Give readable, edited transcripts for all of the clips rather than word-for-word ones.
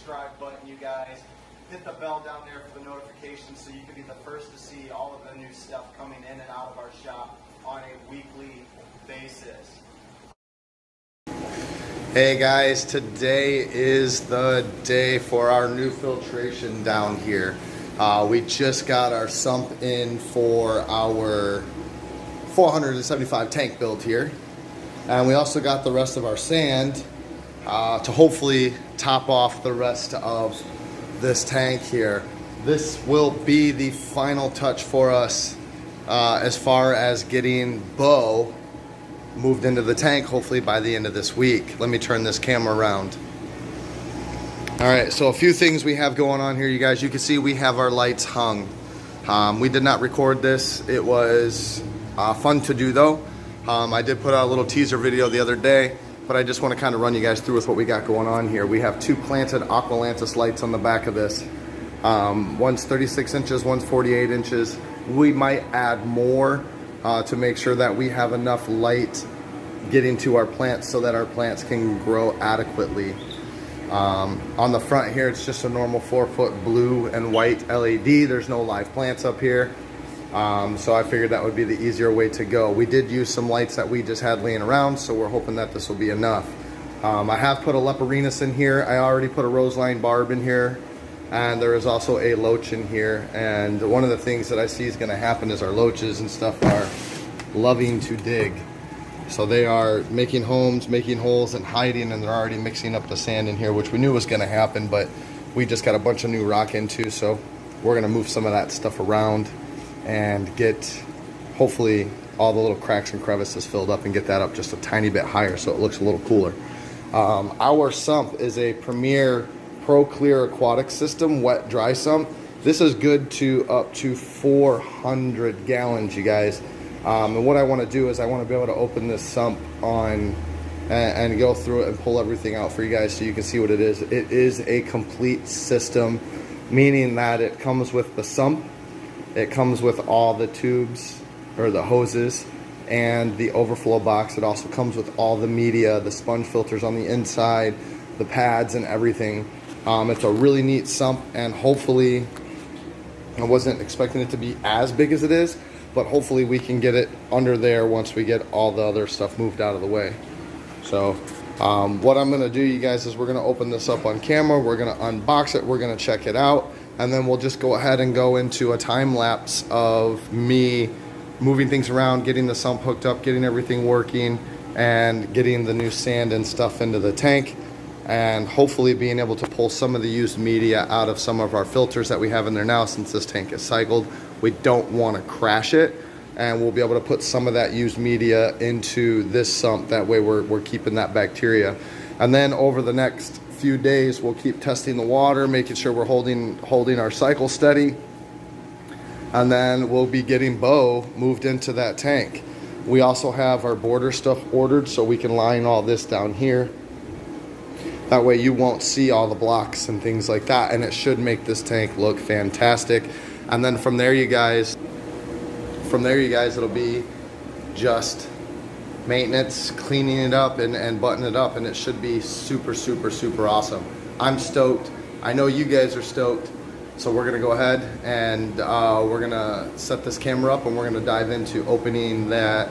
subscribe button, you guys. Hit the bell down there for the notifications so you can be the first to see all of the new stuff coming in and out of our shop on a weekly basis. Hey guys, today is the day for our new filtration down here. We just got our sump in for our 475 tank build here. And we also got the rest of our sand to hopefully top off the rest of this tank here. This will be the final touch for us as far as getting Bo moved into the tank, hopefully by the end of this week. Let me turn this camera around. All right, so a few things we have going on here, you guys. You can see we have our lights hung. We did not record this. It was fun to do though. I did put out a little teaser video the other day, but I just want to kind of run you guys through with what we got going on here. We have two planted Aqualantis lights on the back of this. One's 36 inches, one's 48 inches. We might add more to make sure that we have enough light getting to our plants so that our plants can grow adequately. On the front here, it's just a normal 4-foot blue and white LED. There's no live plants up here. So I figured that would be the easier way to go. We did use some lights that we just had laying around, so we're hoping that this will be enough. I have put a Leperinus in here. I already put a roseline barb in here. And there is also a loach in here. And one of the things that I see is going to happen is our loaches and stuff are loving to dig. So they are making homes, making holes, and hiding, and they're already mixing up the sand in here, which we knew was going to happen, but we just got a bunch of new rock into, so we're going to move some of that stuff around and get, hopefully, all the little cracks and crevices filled up and get that up just a tiny bit higher so it looks a little cooler. Our sump is a Premier Pro Clear aquatic system, wet dry sump. This is good to up to 400 gallons, you guys. And what I want to do is I want to be able to open this sump on and go through it and pull everything out for you guys so you can see what it is. It is a complete system, meaning that it comes with the sump, it comes with all the tubes or the hoses and the overflow box. It also comes with all the media, the sponge filters on the inside, the pads and everything. It's a really neat sump, and hopefully, I wasn't expecting it to be as big as it is, but hopefully we can get it under there once we get all the other stuff moved out of the way. So what I'm gonna do, you guys, is we're gonna open this up on camera, we're gonna unbox it, we're gonna check it out, and then we'll just go ahead and go into a time lapse of me moving things around, getting the sump hooked up, getting everything working, and getting the new sand and stuff into the tank, and hopefully being able to pull some of the used media out of some of our filters that we have in there now. Since this tank is cycled, we don't want to crash it, and we'll be able to put some of that used media into this sump. That way we're keeping that bacteria. And then over the next few days, we'll keep testing the water, making sure we're holding our cycle steady, and then we'll be getting Bo moved into that tank. We also have our border stuff ordered so we can line all this down here. That way you won't see all the blocks and things like that, and it should make this tank look fantastic. And then from there, you guys, it'll be just maintenance, cleaning it up and buttoning it up, and it should be super, super, super awesome. I'm stoked. I know you guys are stoked. So we're gonna go ahead and we're gonna set this camera up, and we're gonna dive into opening that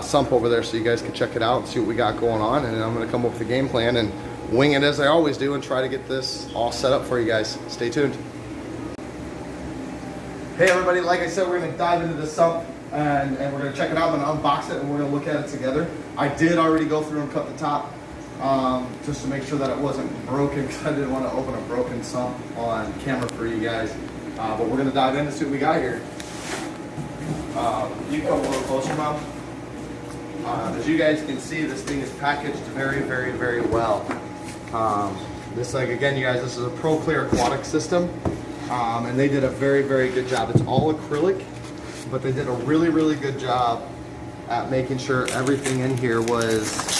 sump over there so you guys can check it out and see what we got going on. And I'm gonna come up with a game plan and wing it as I always do and try to get this all set up for you guys. Stay tuned. Hey everybody, like I said, we're gonna dive into this sump and we're gonna check it out. I'm gonna unbox it and we're gonna look at it together. I did already go through and cut the top just to make sure that it wasn't broken, because I didn't want to open a broken sump on camera for you guys. But we're gonna dive in and see what we got here. You come a little closer, Mom. As you guys can see, this thing is packaged very, very, very well. This, like, again, you guys, this is a Pro Clear aquatic system, and they did a very, very good job. It's all acrylic, but they did a really, really good job at making sure everything in here was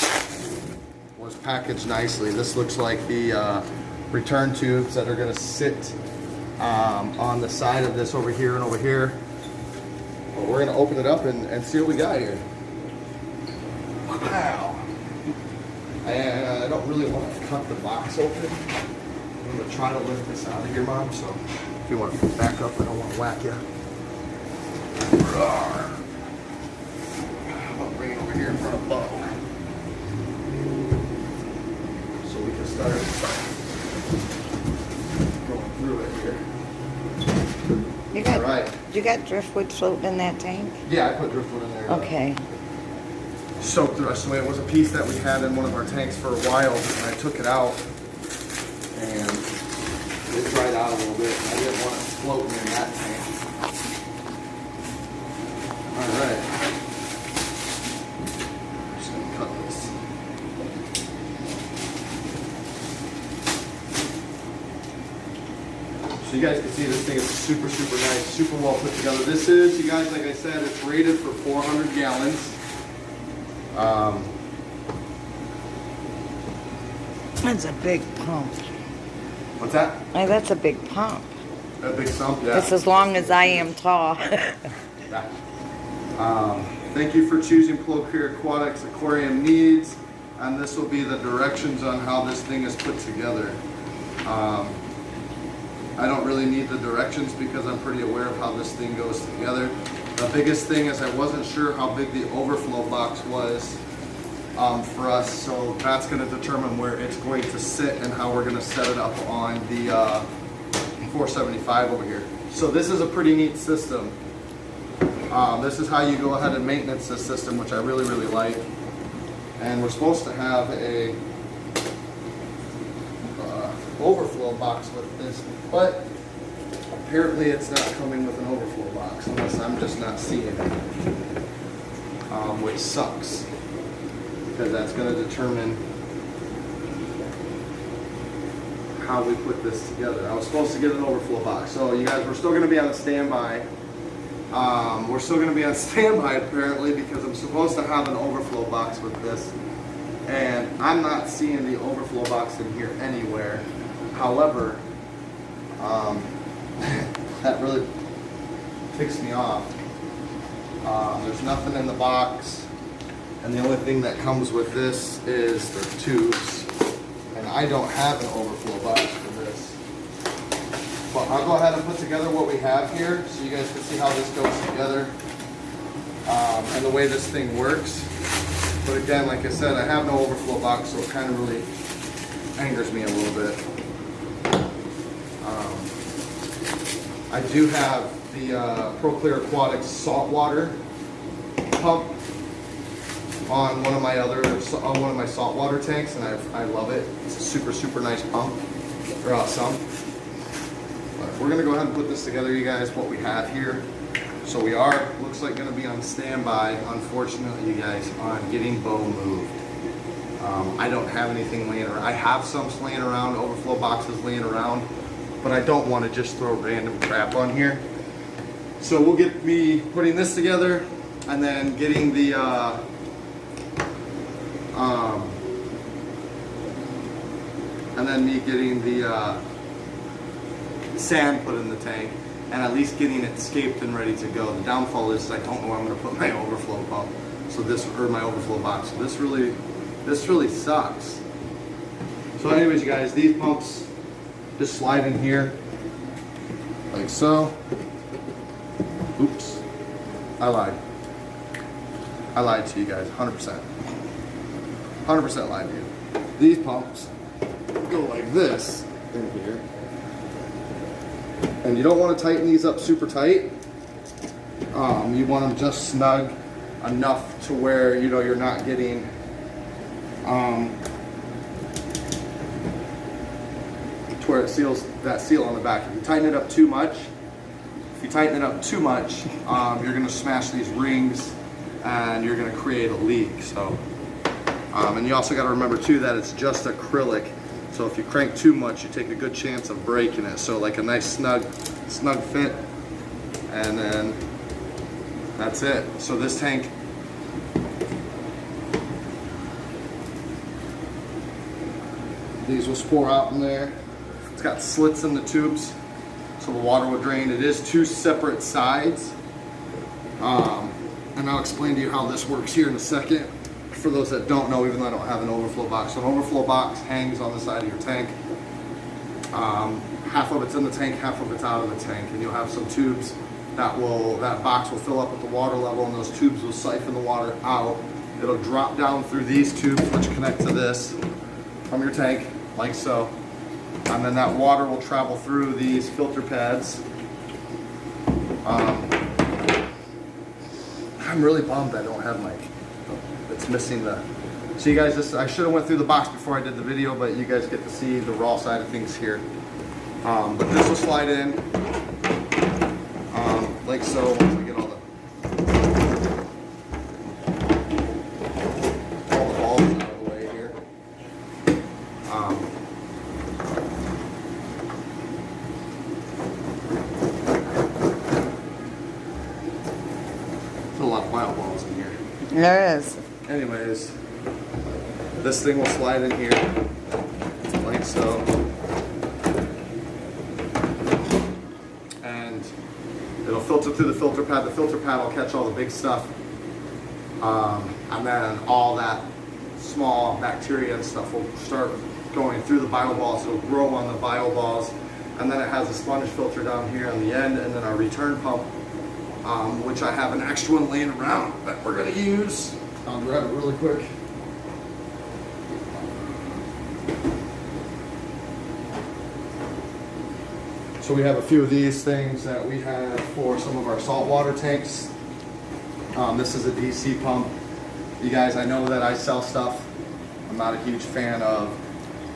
packaged nicely. This looks like the return tubes that are going to sit on the side of this over here and over here. But we're going to open it up and see what we got here. Wow. And I don't really want to cut the box open. I'm I'm gonna try to lift this out of here, Mom, so if you want to back up, I don't want to whack you. I'll bring it over here in front of Bo, so we can start going through it here. You got driftwood floating in that tank? Yeah, I put driftwood in there. Okay. Soaked the rest away. It was a piece that we had in one of our tanks for a while, and I took it out, and it dried out a little bit. I didn't want it floating in that tank. All right. I'm just gonna cut this. So you guys can see this thing is super, super nice, super well put together. This is, you guys, like I said, it's rated for 400 gallons. That's a big pump. What's that? Hey, that's a big pump. A big sump, yeah. That's as long as I am tall. Yeah. Thank you for choosing Proclear Aquatics Aquarium Needs, and this will be the directions on how this thing is put together. I don't really need the directions because I'm pretty aware of how this thing goes together. The biggest thing is I wasn't sure how big the overflow box was for us, so that's going to determine where it's going to sit and how we're going to set it up on the 475 over here. So this is a pretty neat system. This is how you go ahead and maintenance this system, which I really, really like. And we're supposed to have a overflow box with this, but apparently it's not coming with an overflow box unless I'm just not seeing it, which sucks because that's going to determine how we put this together. I was supposed to get an overflow box, so you guys, we're still going to be on standby. We're still going to be on standby apparently because I'm supposed to have an overflow box with this, and I'm not seeing the overflow box in here anywhere. However, that really ticks me off. There's nothing in the box, and the only thing that comes with this is the tubes, and I don't have an overflow box for this. But I'll go ahead and put together what we have here so you guys can see how this goes together and the way this thing works. But again, like I said, I have no overflow box, so it kind of really angers me a little bit. I do have the Proclear Aquatics saltwater pump on one of my saltwater tanks, and I love it. It's a super, super nice pump or sump. But we're gonna go ahead and put this together, you guys, what we have here. So we are, looks like, gonna be on standby, unfortunately, you guys, on getting Bo moved. I don't have anything laying around. I have some laying around, overflow boxes laying around, but I don't want to just throw random crap on here. So we'll get me putting this together and then getting the sand put in the tank, and at least getting it scaped and ready to go. The downfall is I don't know where I'm going to put my overflow pump. So this, or my overflow box. So this really sucks. So anyways, you guys, these pumps just slide in here like so. Oops, I lied to you guys, 100% lied to you. These pumps go like this in here, and you don't want to tighten these up super tight. You want them just snug enough to where you're not getting to where it seals that seal on the back. If you tighten it up too much, you're going to smash these rings and you're going to create a leak. So, and you also got to remember too that it's just acrylic. So if you crank too much, you take a good chance of breaking it. So like a nice snug fit, and then that's it. So this tank, these will pour out in there. It's got slits in the tubes so the water will drain. It is two separate sides. And I'll explain to you how this works here in a second. For those that don't know, even though I don't have an overflow box. So an overflow box hangs on the side of your tank. Half of it's in the tank, half of it's out of the tank, and you'll have some tubes that box will fill up at the water level, and those tubes will siphon the water out. It'll drop down through these tubes, which connect to this from your tank, like so. And then that water will travel through these filter pads. I'm really bummed I don't have it's missing the, so you guys, I should have went through the box before I did the video, but you guys get to see the raw side of things here. But this will slide in, like so, once I get all the balls out of the way here. There's a lot of bio balls in here. There is. Anyways, this thing will slide in here, like so. And it'll filter through the filter pad. The filter pad will catch all the big stuff. And then all that small bacteria and stuff will start going through the bio balls. It'll grow on the bio balls. And then it has a sponge filter down here on the end, and then our return pump, which I have an extra one laying around that we're gonna use. I'll grab it really quick. So we have a few of these things that we have for some of our saltwater tanks. This is a DC pump. You guys, I know that I sell stuff. I'm not a huge fan of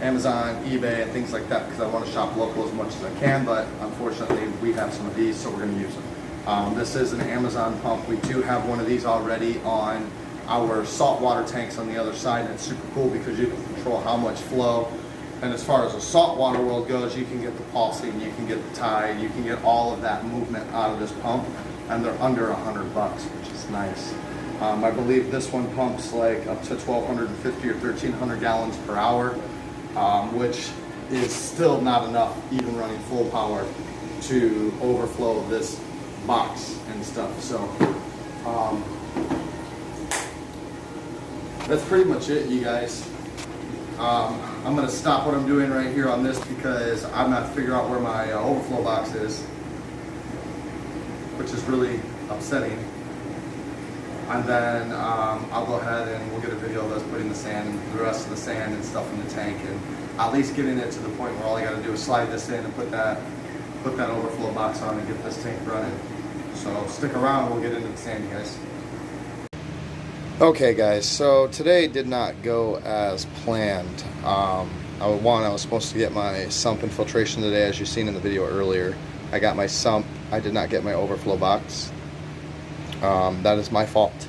Amazon, eBay, and things like that because I want to shop local as much as I can, but unfortunately we have some of these, so we're going to use them. This is an Amazon pump. We do have one of these already on our saltwater tanks on the other side, and it's super cool because you can control how much flow. And as far as the saltwater world goes, you can get the pulsing, you can get the tide, you can get all of that movement out of this pump, and they're under $100, which is nice. I believe this one pumps like up to 1,250 or 1,300 gallons per hour, which is still not enough, even running full power, to overflow this box and stuff. So that's pretty much it, you guys. I'm going to stop what I'm doing right here on this because I'm not figuring out where my overflow box is, which is really upsetting. And then I'll go ahead and we'll get a video of us putting the rest of the sand and stuff in the tank, and at least getting it to the point where all I got to do is slide this in and put that overflow box on and get this tank running. So stick around, we'll get into the sand, you guys. Okay guys, so today did not go as planned. I was supposed to get my sump infiltration today, as you've seen in the video earlier. I got my sump, I did not get my overflow box. That is my fault.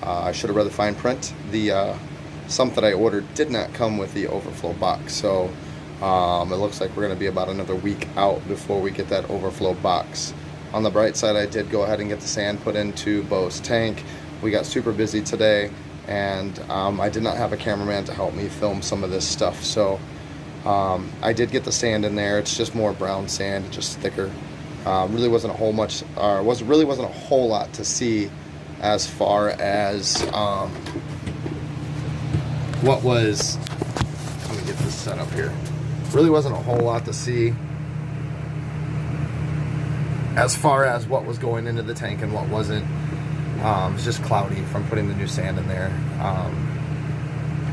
I should have read the fine print. The sump that I ordered did not come with the overflow box, so it looks like we're going to be about another week out before we get that overflow box. On the bright side, I did go ahead and get the sand put into Bo's tank. We got super busy today, and I did not have a cameraman to help me film some of this stuff, so I did get the sand in there. It's just more brown sand, just thicker. Really wasn't a whole lot to see as far as what was. Let me get this set up here. Really wasn't a whole lot to see as far as what was going into the tank and what wasn't. It was just cloudy from putting the new sand in there.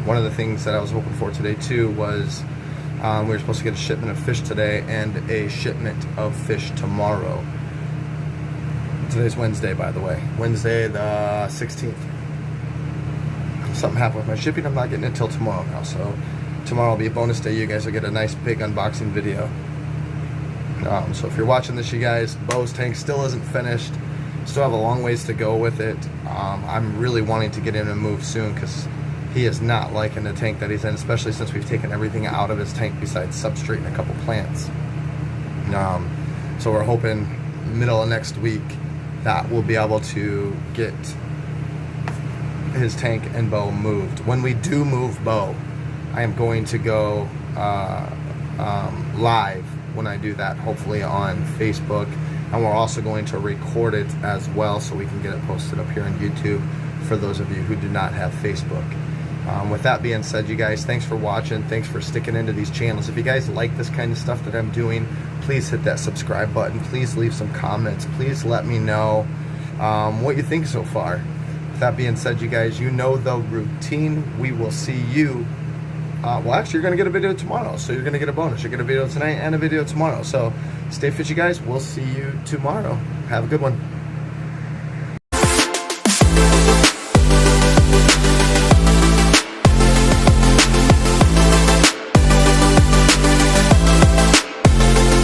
One of the things that I was hoping for today too was we were supposed to get a shipment of fish today and a shipment of fish tomorrow. Today's Wednesday, by the way. Wednesday the 16th. Something happened with my shipping. I'm not getting it until tomorrow now, so tomorrow will be a bonus day. You guys will get a nice big unboxing video. So if you're watching this, you guys, Bo's tank still isn't finished. Still have a long ways to go with it. I'm really wanting to get in and move soon because he is not liking the tank that he's in, especially since we've taken everything out of his tank besides substrate and a couple plants. So we're hoping middle of next week that we'll be able to get his tank and Bo moved. When we do move Bo, I am going to go live when I do that, hopefully on Facebook. And we're also going to record it as well so we can get it posted up here on YouTube for those of you who do not have Facebook. With that being said, you guys, thanks for watching. Thanks for sticking into these channels. If you guys like this kind of stuff that I'm doing, please hit that subscribe button. Please leave some comments. Please let me know what you think so far. With that being said, you guys, you know the routine. We will see you. Well, actually, you're going to get a video tomorrow. So you're going to get a bonus. You're going to get a video tonight and a video tomorrow. So stay fit, you guys. We'll see you tomorrow. Have a good one.